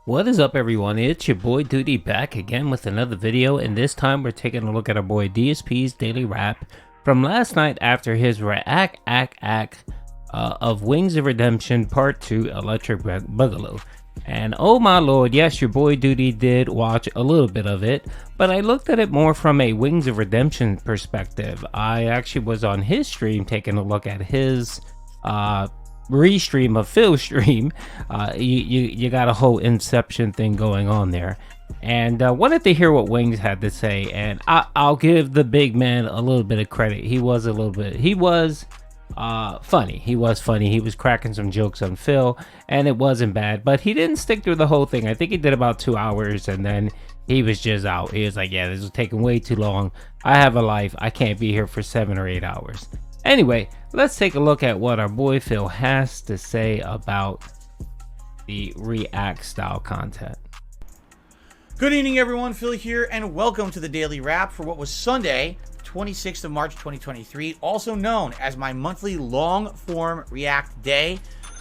What is up, everyone? It's your boy Doody back again with another video, and this time we're taking a look at our boy DSP's daily rap from last night after his react of Wings of Redemption Part 2 Electric Boogaloo. And oh my lord, yes, your boy Doody did watch a little bit of it, but I looked at it more from a Wings of Redemption perspective. I actually was on his stream taking a look at his restream of Phil's stream. You got a whole Inception thing going on there, and wanted to hear what Wings had to say. And I'll give the big man a little bit of credit. He was funny. He was cracking some jokes on Phil, and it wasn't bad, but he didn't stick through the whole thing. I think he did about 2 hours, and then he was just out. He was like, yeah, this is taking way too long. I have a life. I can't be here for 7 or 8 hours. Anyway, let's take a look at what our boy Phil has to say about the React style content. Good evening, everyone. Phil here, and welcome to the Daily Wrap for what was Sunday, 26th of March, 2023, also known as my monthly long-form React day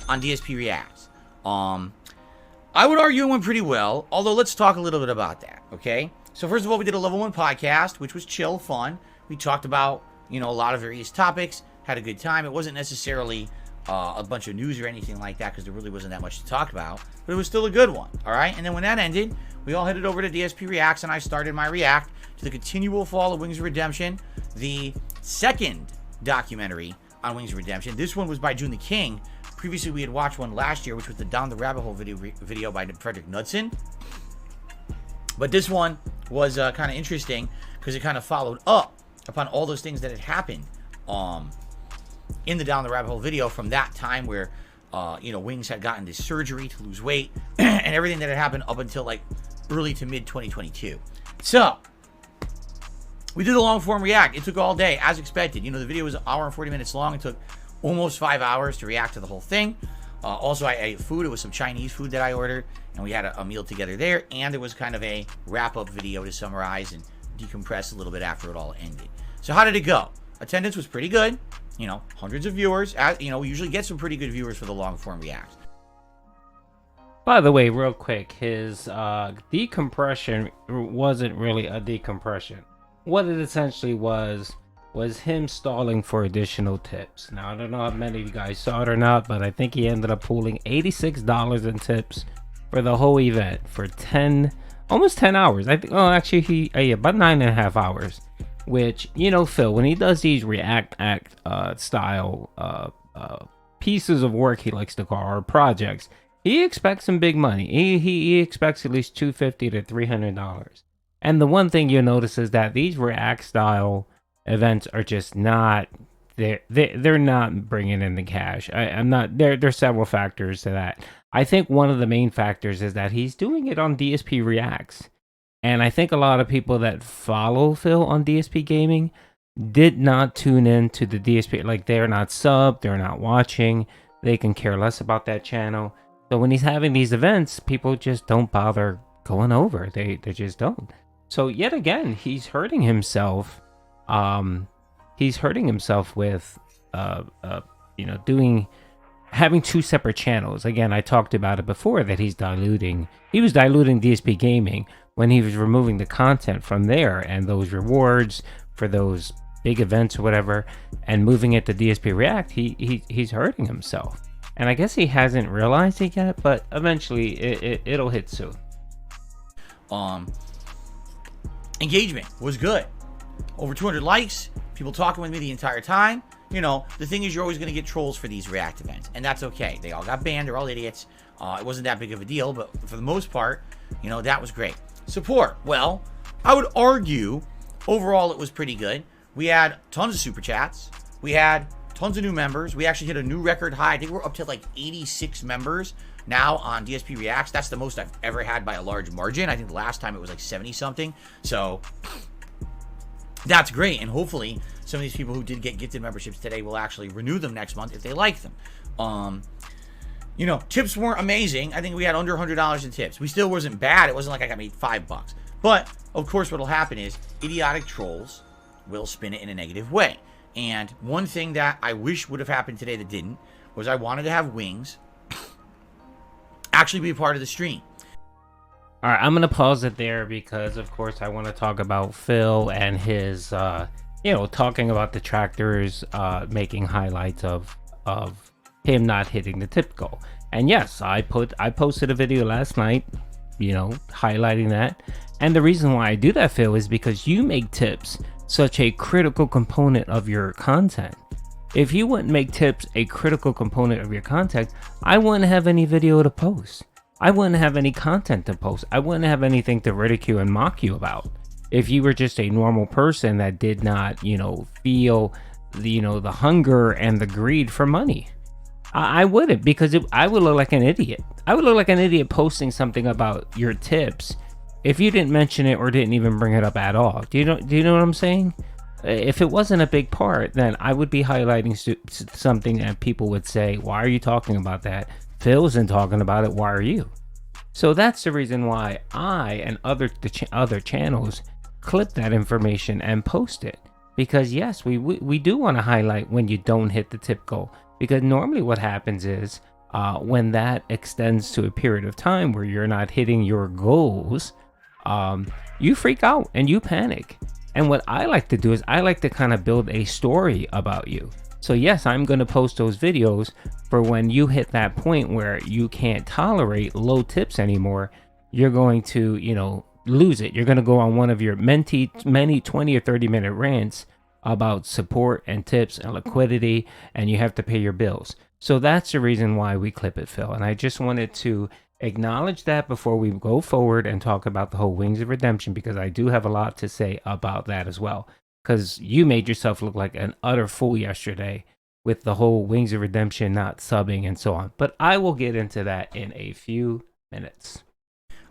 on DSP Reacts. I would argue it went pretty well, although let's talk a little bit about that, okay? So first of all, we did a level 1 podcast, which was chill, fun. We talked about a lot of various topics, had a good time. It wasn't necessarily a bunch of news or anything like that because there really wasn't that much to talk about, but it was still a good one, all right? And then when that ended, we all headed over to DSP Reacts, and I started my react to the continual fall of Wings of Redemption, the second documentary on Wings of Redemption. This one was by June the King. Previously, we had watched one last year, which was the Down the Rabbit Hole video by Frederick Knudsen. But this one was kind of interesting because it kind of followed up upon all those things that had happened in the Down the Rabbit Hole video from that time where Wings had gotten this surgery to lose weight and everything that had happened up until like early to mid 2022. So we did a long form react. It took all day as expected. The video was an hour and 40 minutes long. It took almost 5 hours to react to the whole thing. Also, I ate food. It was some Chinese food that I ordered, and we had a meal together there, and there was kind of a wrap-up video to summarize and decompress a little bit after it all ended. So how did it go? Attendance was pretty good. Hundreds of viewers. We usually get some pretty good viewers for the long form reacts. By the way, real quick, his decompression wasn't really a decompression. What it essentially was him stalling for additional tips. Now, I don't know how many of you guys saw it or not, but I think he ended up pulling $86 in tips for the whole event for almost 10 hours. I think, actually, about 9.5 hours. Which, Phil, when he does these react style pieces of work, he likes to call, or projects, he expects some big money. He expects at least $250 to $300. And the one thing you'll notice is that these react style events are just not, they're not bringing in the cash. There's several factors to that. I think one of the main factors is that he's doing it on DSP Reacts. And I think a lot of people that follow Phil on DSP Gaming did not tune in to the DSP. Like, they're not subbed, they're not watching, they can care less about that channel. So when he's having these events, people just don't bother going over. They just don't. So yet again, he's hurting himself. He's hurting himself with, having two separate channels. Again, I talked about it before that he was diluting DSP Gaming when he was removing the content from there and those rewards for those big events or whatever, and moving it to DSP React. He's hurting himself, and I guess he hasn't realized it yet, but eventually it'll hit soon. Engagement was good. Over 200 likes, people talking with me the entire time. The thing is, you're always going to get trolls for these react events, and that's okay. They all got banned. They're all idiots. It wasn't that big of a deal, but for the most part, that was great. Support. Well, I would argue overall it was pretty good. We had tons of super chats. We had tons of new members. We actually hit a new record high. I think we're up to like 86 members now on DSP Reacts. That's the most I've ever had by a large margin. I think the last time it was like 70 something. So that's great. And hopefully some of these people who did get gifted memberships today will actually renew them next month if they like them. Tips weren't amazing. I think we had under $100 in tips. We still wasn't bad. It wasn't like I got made $5. But, of course, what'll happen is idiotic trolls will spin it in a negative way. And one thing that I wish would have happened today that didn't was I wanted to have Wings actually be a part of the stream. All right, I'm gonna pause it there because, of course, I want to talk about Phil and his, talking about the tractors, making highlights of him not hitting the tip goal. And yes, I posted a video last night, highlighting that. And the reason why I do that, Phil, is because you make tips such a critical component of your content. If you wouldn't make tips a critical component of your content, I wouldn't have any video to post. I wouldn't have any content to post. I wouldn't have anything to ridicule and mock you about. If you were just a normal person that did not, feel the hunger and the greed for money. I wouldn't, because I would look like an idiot. I would look like an idiot posting something about your tips if you didn't mention it or didn't even bring it up at all. Do you know what I'm saying? If it wasn't a big part, then I would be highlighting something that people would say, why are you talking about that? Phil isn't talking about it. Why are you? So that's the reason why I and other channels clip that information and post it. Because yes, we do want to highlight when you don't hit the tip goal. Because normally what happens is when that extends to a period of time where you're not hitting your goals, you freak out and you panic. And what I like to do is I like to kind of build a story about you. So yes, I'm going to post those videos for when you hit that point where you can't tolerate low tips anymore. You're going to, lose it. You're going to go on one of your many 20 or 30 minute rants about support and tips and liquidity, and you have to pay your bills. So that's the reason why we clip it, Phil. And I just wanted to acknowledge that before we go forward and talk about the whole Wings of Redemption, because I do have a lot to say about that as well. Because you made yourself look like an utter fool yesterday with the whole Wings of Redemption not subbing and so on. But I will get into that in a few minutes.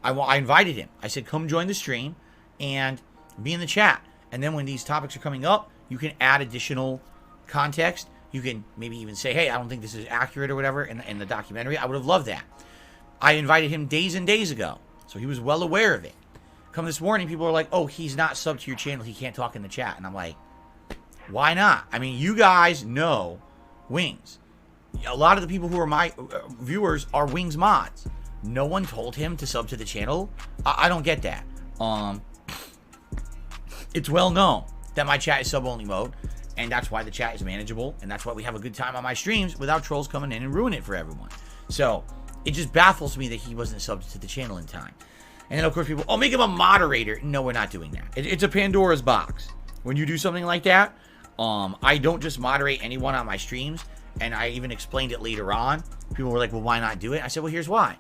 I invited him. I said, come join the stream and be in the chat. And then when these topics are coming up, you can add additional context. You can maybe even say, hey, I don't think this is accurate or whatever in the documentary. I would have loved that. I invited him days and days ago, so he was well aware of it. Come this morning, people are like, oh, he's not subbed to your channel. He can't talk in the chat. And I'm like, why not? I mean, you guys know Wings. A lot of the people who are my viewers are Wings mods. No one told him to sub to the channel. I don't get that. It's well known that my chat is sub-only mode, and that's why the chat is manageable, and that's why we have a good time on my streams without trolls coming in and ruin it for everyone. So it just baffles me that he wasn't subbed to the channel in time. And then, of course, people, make him a moderator. No, we're not doing that. It's a Pandora's box. When you do something like that, I don't just moderate anyone on my streams, and I even explained it later on. People were like, well, why not do it? I said, well, here's why.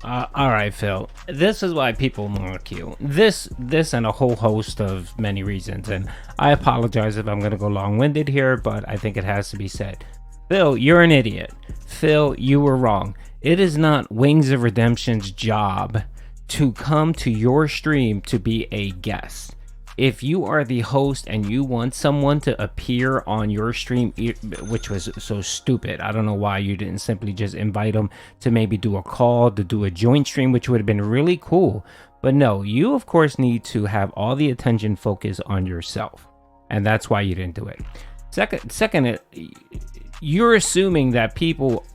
All right, Phil. This is why people mock you. This and a whole host of many reasons. And I apologize if I'm going to go long-winded here, but I think it has to be said. Phil, you're an idiot. Phil, you were wrong. It is not Wings of Redemption's job to come to your stream to be a guest. If you are the host and you want someone to appear on your stream, which was so stupid, I don't know why you didn't simply just invite them to maybe do a call, to do a joint stream, which would have been really cool. But no, you of course need to have all the attention focused on yourself. And that's why you didn't do it. Second, you're assuming that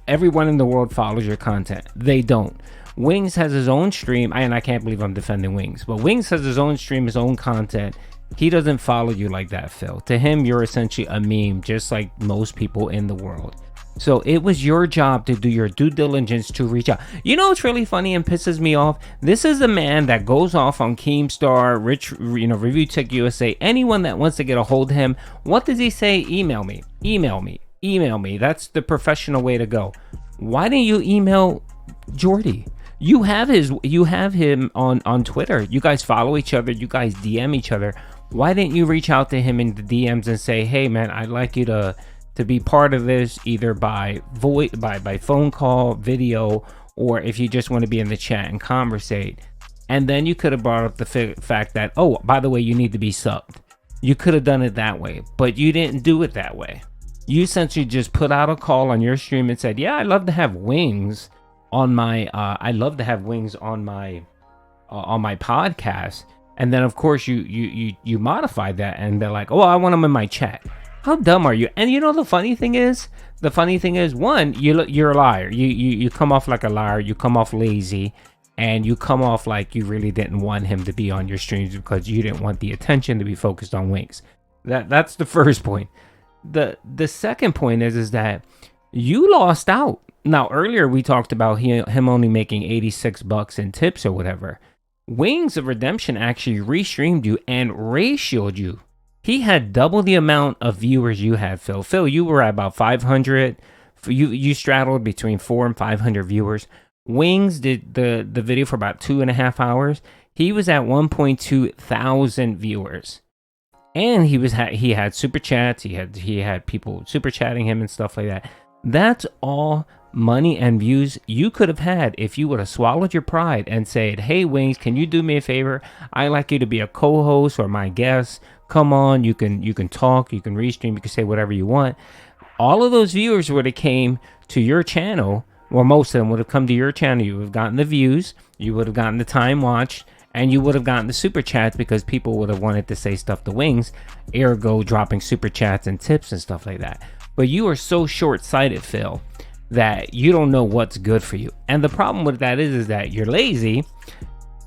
everyone in the world follows your content. They don't. Wings has his own stream, and I can't believe I'm defending Wings, but Wings has his own stream, his own content. He doesn't follow you like that, Phil. To him, you're essentially a meme, just like most people in the world. So it was your job to do your due diligence to reach out. You know what's really funny and pisses me off? This is a man that goes off on Keemstar, Review Tech USA, anyone that wants to get a hold of him. What does he say? Email me. That's the professional way to go. Why didn't you email Jordy? You have him on Twitter. You guys follow each other. You guys DM each other. Why didn't you reach out to him in the DMs and say, hey man, I'd like you to be part of this, either by phone call, video, or if you just want to be in the chat and conversate. And then you could have brought up the fact that, oh, by the way, you need to be subbed. You could have done it that way, but you didn't do it that way. You essentially just put out a call on your stream and said, yeah, I'd love to have Wings on my podcast. And then of course you modify that and they're like, oh, I want them in my chat. How dumb are you? And you know the funny thing is, one, you're a liar. You come off like a liar. You come off lazy, and you come off like you really didn't want him to be on your streams because you didn't want the attention to be focused on Wings. That's the first point. The second point is that you lost out. Now earlier we talked about him only making $86 in tips or whatever. Wings of Redemption actually restreamed you and ratioed you. He had double the amount of viewers you had, Phil. Phil, you were at about 500. You straddled between 400 and 500 viewers. Wings did the video for about 2.5 hours. He was at 1.2 thousand viewers. And he had super chats. He had people super chatting him and stuff like that. That's all money and views you could have had if you would have swallowed your pride and said, "Hey Wings, can you do me a favor? I'd like you to be a co-host or my guest. Come on, you can talk, you can restream, you can say whatever you want." All of those viewers would have came to your channel, or most of them would have come to your channel. You would have gotten the views, you would have gotten the time watched, and you would have gotten the super chats because people would have wanted to say stuff to Wings, ergo dropping super chats and tips and stuff like that. But you are so short-sighted, Phil, that you don't know what's good for you. And the problem with that is that you're lazy.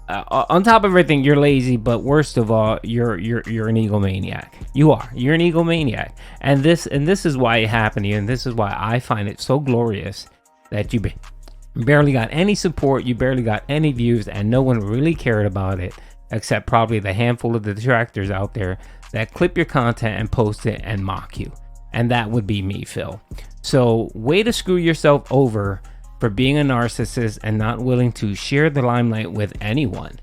On top of everything, you're lazy, but worst of all, you're an egomaniac. You're an egomaniac, and this is why it happened to you, and this is why I find it so glorious that you barely got any support, you barely got any views, and no one really cared about it except probably the handful of the detractors out there that clip your content and post it and mock you. And that would be me, Phil. So way to screw yourself over for being a narcissist and not willing to share the limelight with anyone.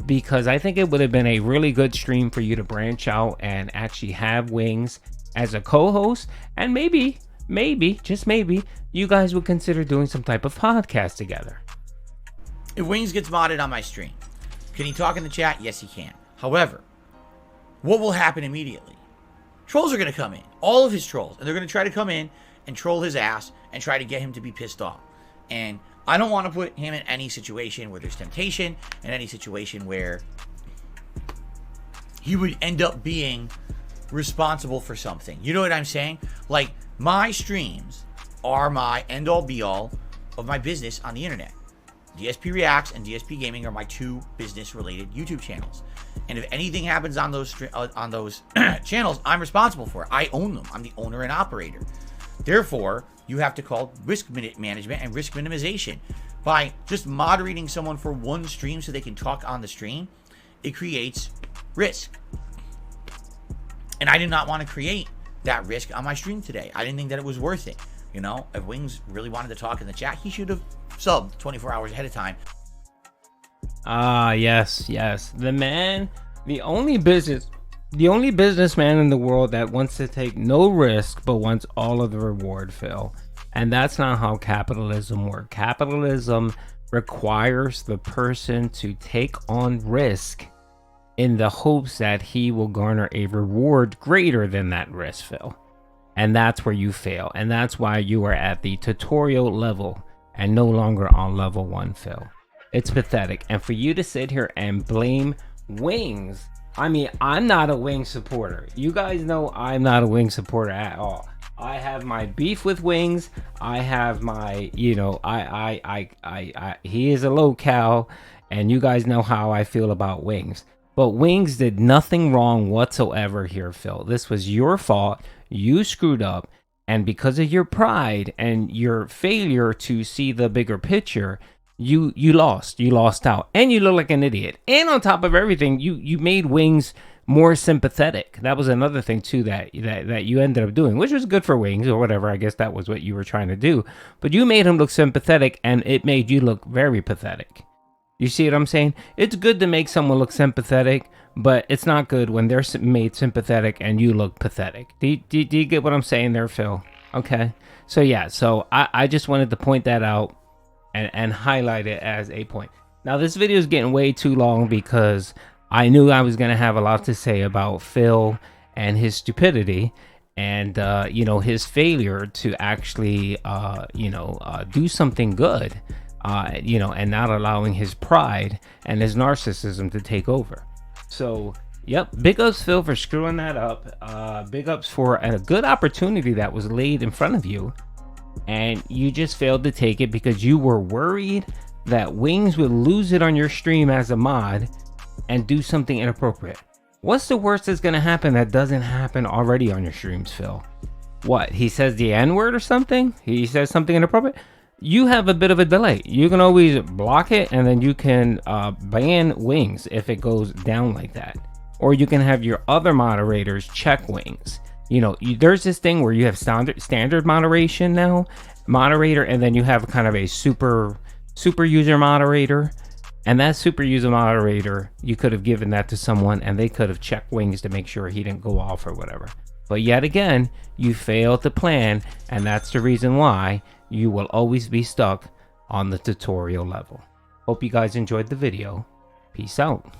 Because I think it would have been a really good stream for you to branch out and actually have Wings as a co-host. And maybe, just maybe, you guys would consider doing some type of podcast together. If Wings gets modded on my stream, can he talk in the chat? Yes, he can. However, what will happen immediately? Trolls are going to come in. All of his trolls. And they're going to try to come in and troll his ass and try to get him to be pissed off. And I don't want to put him in any situation where there's temptation, in any situation where he would end up being responsible for something. You know what I'm saying? Like, my streams are my end-all be-all of my business on the internet. DSP Reacts and DSP Gaming are my two business-related YouTube channels. And if anything happens on those channels, I'm responsible for it. I own them. I'm the owner and operator. Therefore, you have to call risk management and risk minimization. By just moderating someone for one stream so they can talk on the stream, it creates risk. And I did not want to create that risk on my stream today. I didn't think that it was worth it. You know, if Wings really wanted to talk in the chat, he should have subbed 24 hours ahead of time. Yes. The only businessman in the world that wants to take no risk but wants all of the reward, Phil. And that's not how capitalism works. Capitalism requires the person to take on risk in the hopes that he will garner a reward greater than that risk, Phil. And that's where you fail. And that's why you are at the tutorial level and no longer on level 1, Phil. It's pathetic. And for you to sit here and blame Wings, I mean, I'm not a Wings supporter. You guys know I'm not a Wings supporter at all. I have my beef with Wings. I have my, he is a low-cal, and you guys know how I feel about Wings. But Wings did nothing wrong whatsoever here, Phil. This was your fault. You screwed up, and because of your pride and your failure to see the bigger picture, you lost out, and you look like an idiot. And on top of everything, you made Wings more sympathetic. That was another thing too that you ended up doing, which was good for Wings or whatever. I guess that was what you were trying to do. But you made him look sympathetic, and it made you look very pathetic. You see what I'm saying? It's good to make someone look sympathetic, but it's not good when they're made sympathetic and you look pathetic. Do you get what I'm saying there, Phil? Okay. So yeah, I just wanted to point that out and highlight it as a point. Now this video is getting way too long because I knew I was going to have a lot to say about Phil and his stupidity and, his failure to actually, do something good, and not allowing his pride and his narcissism to take over. So Yep, big ups Phil for screwing that up. Big ups for a good opportunity that was laid in front of you, and you just failed to take it because you were worried that Wings would lose it on your stream as a mod and do something inappropriate. What's the worst that's gonna happen that doesn't happen already on your streams, Phil? What, he says the N-word or something? He says something inappropriate? You have a bit of a delay. You can always block it, and then you can ban Wings if it goes down like that. Or you can have your other moderators check Wings. You know, there's this thing where you have standard moderation now, moderator, and then you have kind of a super user moderator. And that super user moderator, you could have given that to someone and they could have checked Wings to make sure he didn't go off or whatever. But yet again, you failed to plan, and that's the reason why you will always be stuck on the tutorial level. Hope you guys enjoyed the video. Peace out.